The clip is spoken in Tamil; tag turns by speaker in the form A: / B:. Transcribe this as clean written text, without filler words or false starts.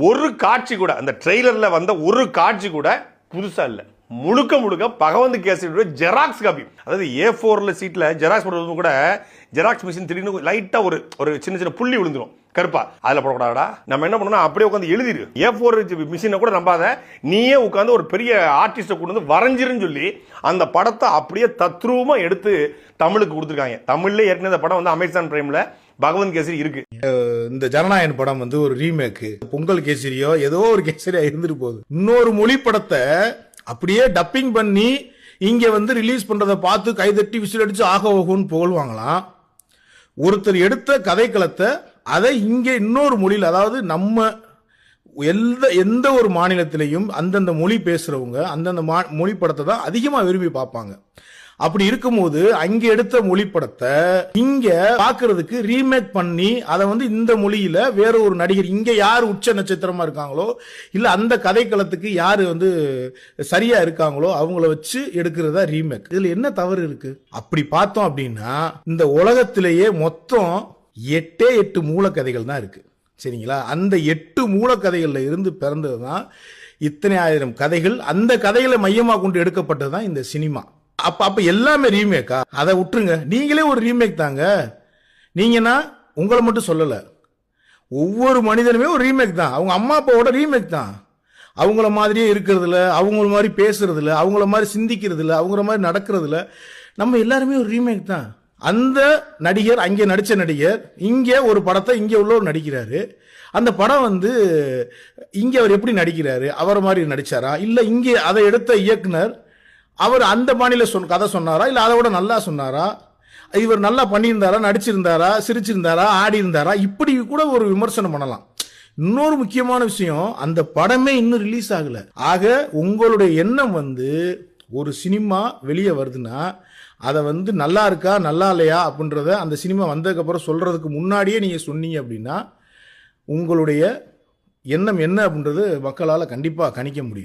A: ஒரு காட்சி கூட, அந்த ட்ரெய்லர்ல வந்த ஒரு காட்சி கூட புதுசா இல்ல. முழுக்க முழுக்க பகவந்த் கேசரி ஜெராக்ஸ் காப்பி. அதாவது A4 சீட்ல ஜெராக்ஸ் போடுறது கூட ஜெராக்ஸ் மிஷின் திடீர்னு லைட்டா ஒரு சின்ன சின்ன புள்ளி விழுந்துரும் கருப்பா. அதுல போடக்கூடாதா? நம்ம என்ன பண்ணணும், அப்படியே உட்காந்து எழுதிரு. A4 மிஷினை கூட நம்பாத, நீயே உட்காந்து ஒரு பெரிய ஆர்டிஸ்ட கொண்டு வந்து வரைஞ்சிருன்னு சொல்லி அந்த படத்தை அப்படியே தத்ரூபமா எடுத்து தமிழுக்கு கொடுத்துருக்காங்க. தமிழ்ல ஏற்கனவே இந்த படம் வந்து அமேசான் பிரைம்ல பகவந்த் கேசரி இருக்கு.
B: இந்த ஜனநாயகன் படம் வந்து ஒரு ரீமேக், பொங்கல் கேசரியோ ஏதோ ஒரு கேசரியா இருந்துட்டு போகுது. இன்னொரு மொழி படத்தை அப்படியே டப்பிங் பண்ணி இங்க வந்து ரிலீஸ் பண்றதை பார்த்து கைதட்டி விசில் அடிச்சு ஆக ஓகோன்னு புகழ்வாங்களாம். ஒருத்தர் எடுத்த கதைக்களத்தை அதை இங்க இன்னொரு மொழியில், அதாவது நம்ம எந்த ஒரு மாநிலத்திலையும் அந்தந்த மொழி பேசுறவங்க அந்தந்த மொழி படத்தை தான் அதிகமா விரும்பி பார்ப்பாங்க. அப்படி இருக்கும்போது அங்க எடுத்த மொழி படத்தை இங்க பாக்குறதுக்கு ரீமேக் பண்ணி அதை வந்து இந்த மொழியில வேற ஒரு நடிகர், இங்க யார் உச்ச நட்சத்திரமா இருக்காங்களோ இல்ல அந்த கதைக்களத்துக்கு யாரு வந்து சரியா இருக்காங்களோ அவங்கள வச்சு எடுக்கிறதா ரீமேக். இதுல என்ன தவறு இருக்கு? அப்படி பார்த்தோம் அப்படின்னா இந்த உலகத்திலேயே மொத்தம் 8 மூலக்கதைகள் தான் இருக்கு. சரிங்களா? அந்த 8 மூலக்கதைகள்ல இருந்து பிறந்ததுதான் இத்தனை ஆயிரம் கதைகள். அந்த கதைகளை மையமா கொண்டு எடுக்கப்பட்டதுதான் இந்த சினிமா. அப்ப எல்லாமே ரீமேக்கா? அதை விட்டுருங்க, நீங்களே ஒரு ரீமேக் தாங்க. நீங்கன்னா உங்களை மட்டும் சொல்லல, ஒவ்வொரு மனிதனுமே ஒரு ரீமேக் தான். அவங்க அம்மா அப்பாவோட ரீமேக் தான். அவங்கள மாதிரியே இருக்கிறதுல, அவங்கள மாதிரி பேசுறதுல, அவங்கள மாதிரி சிந்திக்கிறதுல, அவங்கள மாதிரி நடக்கிறதுல நம்ம எல்லாருமே ஒரு ரீமேக் தான். அந்த நடிகர் அங்கே நடிச்ச நடிகர் இங்க ஒரு படத்தை இங்க உள்ளவர் நடிக்கிறாரு. அந்த படம் வந்து இங்க அவர் எப்படி நடிக்கிறாரு, அவரை மாதிரி நடிச்சாரா இல்ல இங்க அதை எடுத்த இயக்குனர் அவர் அந்த மாநில கதை சொன்னாரா இல்ல அதை விட நல்லா சொன்னாரா, இவர் நல்லா பண்ணியிருந்தாரா, நடிச்சிருந்தாரா, சிரிச்சிருந்தாரா, ஆடி இருந்தாரா, இப்படி கூட ஒரு விமர்சனம் பண்ணலாம். இன்னொரு முக்கியமான விஷயம், அந்த படமே இன்னும் ரிலீஸ் ஆகல. ஆக உங்களுடைய எண்ணம் வந்து ஒரு சினிமா வெளியே வருதுன்னா அதை வந்து நல்லா இருக்கா நல்லா இல்லையா அப்படின்றத அந்த சினிமா வந்ததுக்கு அப்புறம் சொல்றதுக்கு முன்னாடியே நீங்க சொன்னீங்க அப்படின்னா உங்களுடைய எண்ணம் என்ன அப்படின்றது மக்களால் கண்டிப்பா கணிக்க முடியும்.